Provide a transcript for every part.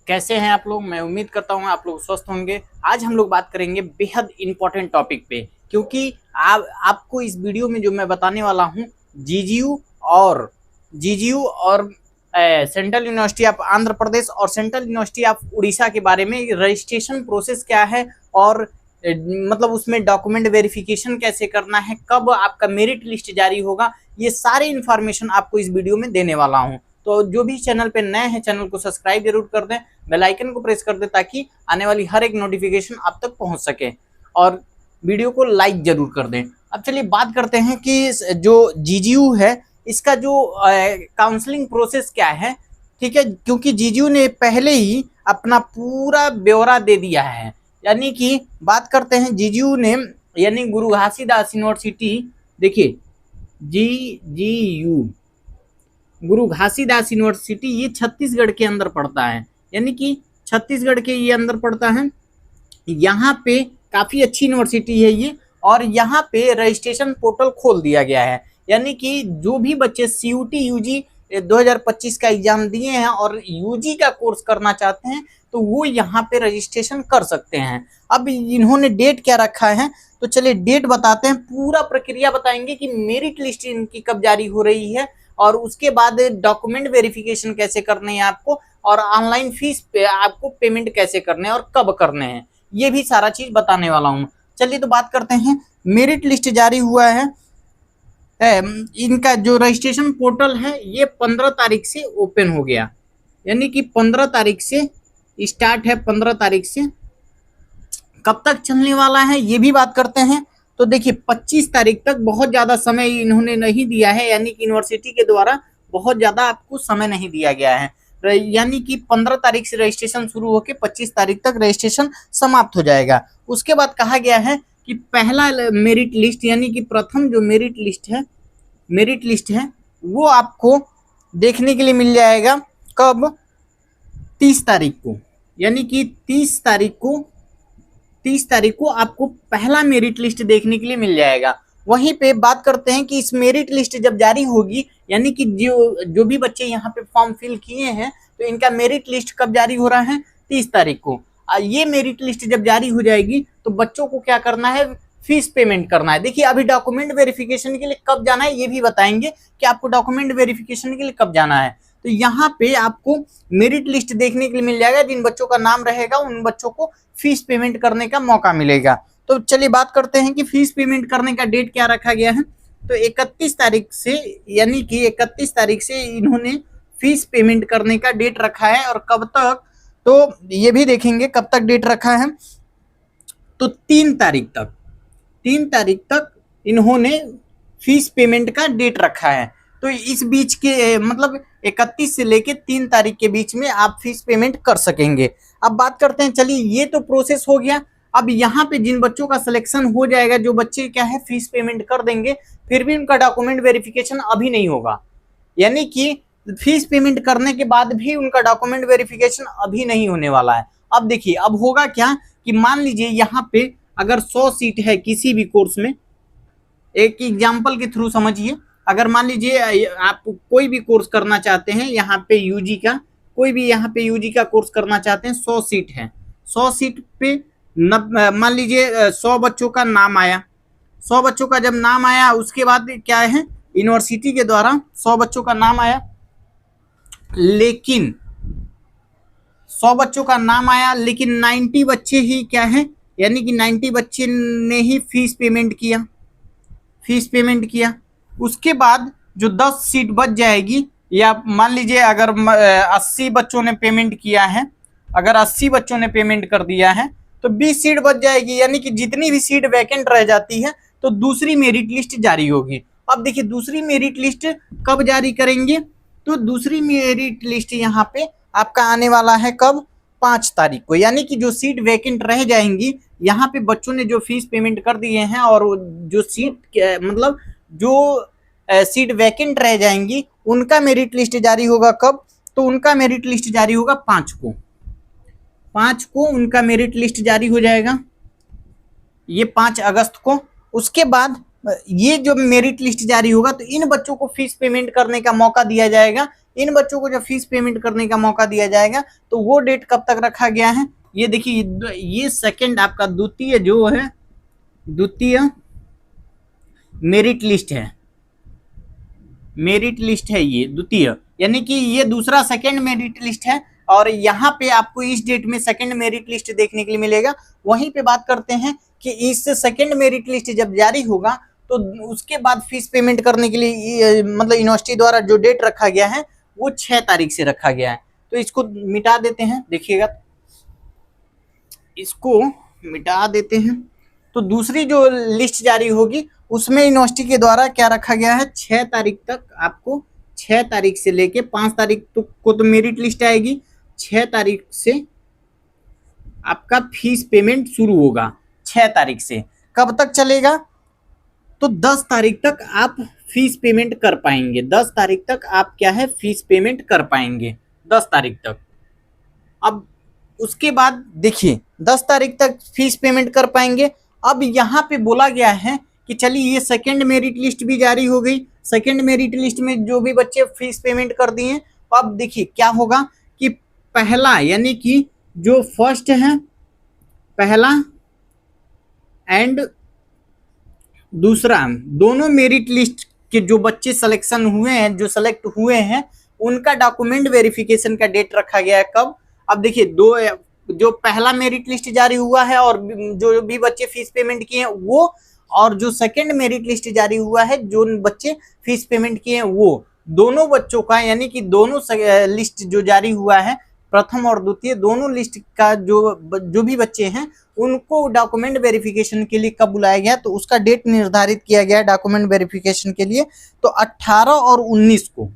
कैसे हैं आप लोग। मैं उम्मीद करता हूँ आप लोग स्वस्थ होंगे। आज हम लोग बात करेंगे बेहद इंपॉर्टेंट टॉपिक पे, क्योंकि आपको इस वीडियो में जो मैं बताने वाला हूँ जीजीयू और central university of Andhra Pradesh और सेंट्रल यूनिवर्सिटी ऑफ उड़ीसा के बारे में रजिस्ट्रेशन प्रोसेस क्या है और मतलब उसमें डॉक्यूमेंट वेरिफिकेशन कैसे करना है, कब आपका मेरिट लिस्ट जारी होगा, ये सारे इन्फॉर्मेशन आपको इस वीडियो में देने वाला हूँ। तो जो भी चैनल पे नए हैं चैनल को सब्सक्राइब जरूर कर दें, बेल आइकन को प्रेस कर दें ताकि आने वाली हर एक नोटिफिकेशन आप तक पहुंच सके, और वीडियो को लाइक जरूर कर दें। अब चलिए बात करते हैं कि जो जीजीयू है इसका जो काउंसलिंग प्रोसेस क्या है। ठीक है, क्योंकि जीजीयू ने पहले ही अपना पूरा ब्यौरा दे दिया है। यानी कि बात करते हैं जीजीयू ने, यानी गुरु घासीदास यूनिवर्सिटी, देखिए जीजीयू गुरु घासीदास यूनिवर्सिटी ये छत्तीसगढ़ के अंदर पड़ता है, यानी कि छत्तीसगढ़ के ये अंदर पड़ता है। यहाँ पे काफी अच्छी यूनिवर्सिटी है ये, और यहाँ पे रजिस्ट्रेशन पोर्टल खोल दिया गया है। यानी कि जो भी बच्चे सीयूटी यूजी 2025 का एग्जाम दिए हैं और यूजी का कोर्स करना चाहते हैं तो वो यहाँ पे रजिस्ट्रेशन कर सकते हैं। अब इन्होंने डेट क्या रखा है, तो चलिए डेट बताते हैं, पूरा प्रक्रिया बताएंगे कि मेरिट लिस्ट इनकी कब जारी हो रही है, और उसके बाद डॉक्यूमेंट वेरिफिकेशन कैसे करने हैं आपको, और ऑनलाइन फीस पे आपको पेमेंट कैसे करने हैं और कब करने हैं, ये भी सारा चीज बताने वाला हूँ। चलिए तो बात करते हैं। मेरिट लिस्ट जारी हुआ है, इनका जो रजिस्ट्रेशन पोर्टल है ये 15 तारीख से ओपन हो गया, यानी कि 15 तारीख से स्टार्ट है। 15 तारीख से कब तक चलने वाला है ये भी बात करते हैं। तो देखिए 25 तारीख तक, बहुत ज़्यादा समय इन्होंने नहीं दिया है, यानी कि यूनिवर्सिटी के द्वारा बहुत ज़्यादा आपको समय नहीं दिया गया है। यानी कि 15 तारीख से रजिस्ट्रेशन शुरू होकर 25 तारीख तक रजिस्ट्रेशन समाप्त हो जाएगा। उसके बाद कहा गया है कि पहला मेरिट लिस्ट, यानी कि प्रथम जो मेरिट लिस्ट है वो आपको देखने के लिए मिल जाएगा कब, 30 तारीख को, यानी कि 30 तारीख को आपको पहला मेरिट लिस्ट देखने के लिए मिल जाएगा। वहीं पे बात करते हैं कि इस मेरिट लिस्ट जब जारी होगी, यानी कि जो भी बच्चे यहाँ पे फॉर्म फिल किए हैं तो इनका मेरिट लिस्ट कब जारी हो रहा है, 30 तारीख को। ये मेरिट लिस्ट जब जारी हो जाएगी तो बच्चों को क्या करना है, फीस पेमेंट करना है। देखिए अभी डॉक्यूमेंट वेरिफिकेशन के लिए कब जाना है ये भी बताएंगे कि आपको डॉक्यूमेंट वेरिफिकेशन के लिए कब जाना है। तो यहाँ पे आपको मेरिट लिस्ट देखने के लिए मिल जाएगा, जिन बच्चों का नाम रहेगा उन बच्चों को फीस पेमेंट करने का मौका मिलेगा। तो चलिए बात करते हैं कि फीस पेमेंट करने का डेट क्या रखा गया है। तो 31 तारीख से, यानी कि 31 तारीख से इन्होंने फीस पेमेंट करने का डेट रखा है, और कब तक तो ये भी देखेंगे कब तक डेट रखा है। तो 3 तारीख तक इन्होंने फीस पेमेंट का डेट रखा है। तो इस बीच के मतलब 31 से लेके 3 तारीख के बीच में आप फीस पेमेंट कर सकेंगे। अब बात करते हैं, चलिए ये तो प्रोसेस हो गया। अब यहाँ पे जिन बच्चों का सिलेक्शन हो जाएगा, जो बच्चे क्या है फीस पेमेंट कर देंगे, फिर भी उनका डॉक्यूमेंट वेरिफिकेशन अभी नहीं होगा, यानी कि फीस पेमेंट करने के बाद भी उनका डॉक्यूमेंट वेरिफिकेशन अभी नहीं होने वाला है। अब देखिए अब होगा क्या कि मान लीजिए यहाँ पे अगर 100 सीट है किसी भी कोर्स में, एक एग्जाम्पल के थ्रू समझिए, अगर मान लीजिए आप कोई भी कोर्स करना चाहते हैं यहाँ पे यूजी का, कोई भी यहाँ पे यूजी का कोर्स करना चाहते हैं, 100 सीट है, 100 सीट पे मान लीजिए 100 बच्चों का नाम आया। 100 बच्चों का जब नाम आया उसके बाद क्या है, यूनिवर्सिटी के द्वारा 100 बच्चों का नाम आया, लेकिन 100 बच्चों का नाम आया लेकिन 90 बच्चे ही क्या है, यानी कि 90 बच्चे ने ही फीस पेमेंट किया। उसके बाद जो 10 सीट बच जाएगी, या मान लीजिए अगर 80 बच्चों ने पेमेंट किया है, अगर 80 बच्चों ने पेमेंट कर दिया है तो 20 सीट बच जाएगी, यानी कि जितनी भी सीट वैकेंट रह जाती है तो दूसरी मेरिट लिस्ट जारी होगी। अब देखिए दूसरी मेरिट लिस्ट कब जारी करेंगे, तो दूसरी मेरिट लिस्ट यहाँ पे आपका आने वाला है कब, 5 तारीख को। यानी कि जो सीट वैकेंट रह जाएंगी, यहाँ पे बच्चों ने जो फीस पेमेंट कर दिए हैं और जो सीट मतलब जो सीट वैकेंट रह जाएंगी उनका मेरिट लिस्ट जारी होगा कब, तो उनका मेरिट लिस्ट जारी होगा 5 को उनका मेरिट लिस्ट जारी हो जाएगा, ये 5 अगस्त को। उसके बाद ये जो मेरिट लिस्ट जारी होगा तो इन बच्चों को फीस पेमेंट करने का मौका दिया जाएगा, इन बच्चों को जब फीस पेमेंट करने का मौका दिया जाएगा तो वो डेट कब तक रखा गया है, ये देखिए ये सेकंड आपका द्वितीय जो है, द्वितीय मेरिट लिस्ट है, मेरिट लिस्ट है ये द्वितीय, यानी कि ये दूसरा सेकंड मेरिट लिस्ट है और यहाँ पे आपको इस डेट में सेकंड मेरिट लिस्ट देखने के लिए मिलेगा। वहीं पे बात करते हैं कि इस सेकंड मेरिट लिस्ट जब जारी होगा तो उसके बाद फीस पेमेंट करने के लिए मतलब यूनिवर्सिटी द्वारा जो डेट रखा गया है वो 6 तारीख से रखा गया है। तो इसको मिटा देते हैं, देखिएगा इसको मिटा देते हैं। तो दूसरी जो लिस्ट जारी होगी उसमें यूनिवर्सिटी के द्वारा क्या रखा गया है, 6 तारीख तक आपको, 6 तारीख से लेके 5 तारीख को तो मेरिट लिस्ट आएगी, 6 तारीख से आपका फीस पेमेंट शुरू होगा। 6 तारीख से कब तक चलेगा, तो 10 तारीख तक आप फीस पेमेंट कर पाएंगे। 10 तारीख तक आप क्या है फीस पेमेंट कर पाएंगे, 10 तारीख तक। अब उसके बाद देखिए 10 तारीख तक फीस पेमेंट कर पाएंगे। अब यहाँ पे बोला गया है कि चलिए ये सेकंड मेरिट लिस्ट भी जारी हो गई, सेकंड मेरिट लिस्ट में जो भी बच्चे फीस पेमेंट कर दिए, तो अब देखिए क्या होगा कि पहला यानी कि जो फर्स्ट है, पहला एंड दूसरा दोनों मेरिट लिस्ट के जो बच्चे सिलेक्शन हुए हैं, जो सेलेक्ट हुए हैं, उनका डॉक्यूमेंट वेरिफिकेशन का डेट रखा गया है कब। अब देखिए दो, जो पहला मेरिट लिस्ट जारी हुआ है और जो भी बच्चे फीस पेमेंट किए हैं वो, और जो सेकंड मेरिट लिस्ट जारी हुआ है जो बच्चे फीस पेमेंट किए हैं वो, दोनों बच्चों का यानी कि दोनों लिस्ट जो जारी हुआ है, प्रथम और द्वितीय दोनों लिस्ट का जो भी बच्चे हैं उनको डॉक्यूमेंट वेरिफिकेशन के लिए कब बुलाया गया, तो उसका डेट निर्धारित किया गया डॉक्यूमेंट वेरिफिकेशन के लिए, तो 18 और 19 को।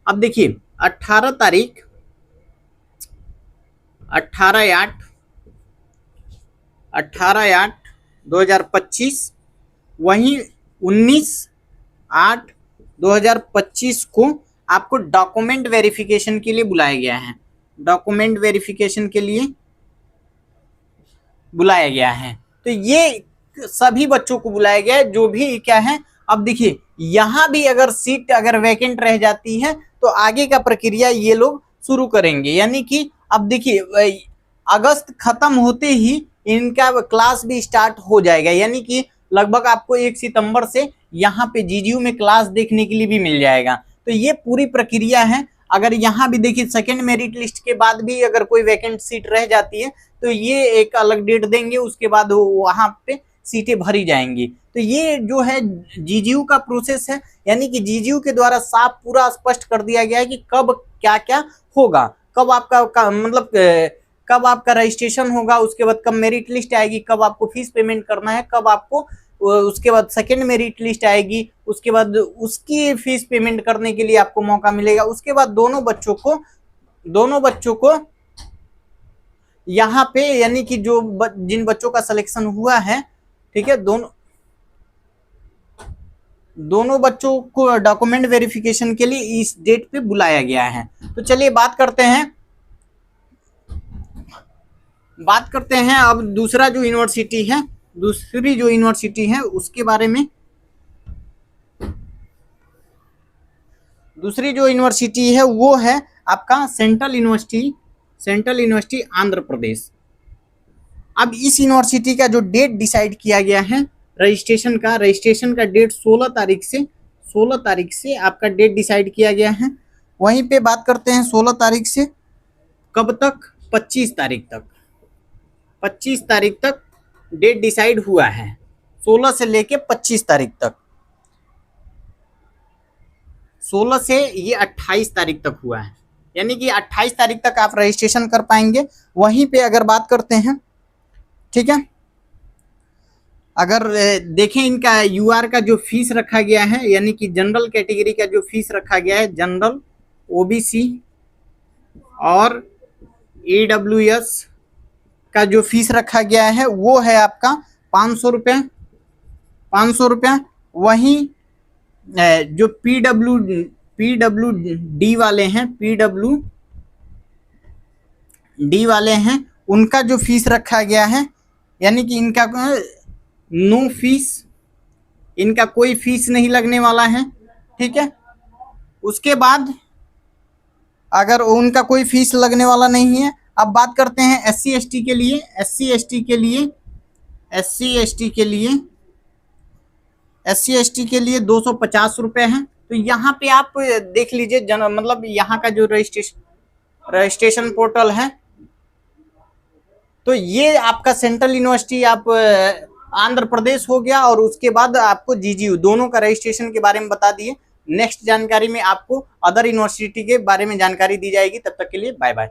अब देखिए 18 तारीख, 18/8/2025, वहीं 19/8/2025 को आपको डॉक्यूमेंट वेरिफिकेशन के लिए बुलाया गया है, डॉक्यूमेंट वेरिफिकेशन के लिए बुलाया गया है। तो ये सभी बच्चों को बुलाया गया है जो भी क्या है। अब देखिए यहाँ भी अगर सीट अगर वैकेंट रह जाती है तो आगे का प्रक्रिया ये लोग शुरू करेंगे, यानी कि अब देखिए अगस्त खत्म होते ही इनका क्लास भी स्टार्ट हो जाएगा, यानी कि लगभग आपको 1 सितंबर से यहाँ पे जीजीयू में क्लास देखने के लिए भी मिल जाएगा। तो ये पूरी प्रक्रिया है। अगर यहाँ भी देखिए सेकंड मेरिट लिस्ट के बाद भी अगर कोई वैकेंट सीट रह जाती है तो ये एक अलग डेट देंगे, उसके बाद वहाँ पे सीटें भरी जाएंगी। तो ये जो है जीजीयू का प्रोसेस है, यानी कि जीजीयू के द्वारा साफ पूरा स्पष्ट कर दिया गया है कि कब क्या क्या होगा, कब आपका मतलब कब आपका रजिस्ट्रेशन होगा, उसके बाद कब मेरिट लिस्ट आएगी, कब आपको फीस पेमेंट करना है, कब आपको उसके बाद सेकंड मेरिट लिस्ट आएगी, उसके बाद उसकी फीस पेमेंट करने के लिए आपको मौका मिलेगा। उसके बाद दोनों बच्चों को यहाँ पे यानी कि जो जिन बच्चों का सिलेक्शन हुआ है, ठीक है, दोनों बच्चों को डॉक्यूमेंट वेरिफिकेशन के लिए इस डेट पे बुलाया गया है। तो चलिए बात करते हैं अब दूसरी जो यूनिवर्सिटी है उसके बारे में। दूसरी जो यूनिवर्सिटी है वो है आपका सेंट्रल यूनिवर्सिटी आंध्र प्रदेश। अब इस यूनिवर्सिटी का जो डेट डिसाइड किया गया है रजिस्ट्रेशन का डेट 16 तारीख से आपका डेट डिसाइड किया गया है। वहीं पे बात करते हैं 16 तारीख से कब तक, 25 तारीख तक डेट डिसाइड हुआ है, 16 से लेके 25 तारीख तक, 16 से ये 28 तारीख तक हुआ है, यानी कि 28 तारीख तक आप रजिस्ट्रेशन कर पाएंगे। वहीं पे अगर बात करते हैं, ठीक है, अगर देखें इनका यूआर का जो फीस रखा गया है, यानी कि जनरल कैटेगरी का जो फीस रखा गया है, जनरल, ओबीसी और ईडब्ल्यूएस का जो फीस रखा गया है वो है आपका 500 रुपया। वहीं जो पीडब्ल्यूडी वाले हैं उनका जो फीस रखा गया है, यानी कि इनका नो फीस, इनका कोई फीस नहीं लगने वाला है, ठीक है। उसके बाद अगर उनका कोई फीस लगने वाला नहीं है। अब बात करते हैं SC ST के लिए। SC ST के लिए SC ST के लिए 250 रुपये है। तो यहाँ पे आप देख लीजिए मतलब यहाँ का जो रजिस्ट्रेशन पोर्टल है, तो ये आपका सेंट्रल यूनिवर्सिटी आप आंध्र प्रदेश हो गया, और उसके बाद आपको GGU दोनों का रजिस्ट्रेशन के बारे में बता दिए। नेक्स्ट जानकारी में आपको अदर यूनिवर्सिटी के बारे में जानकारी दी जाएगी। तब तक के लिए बाय बाय।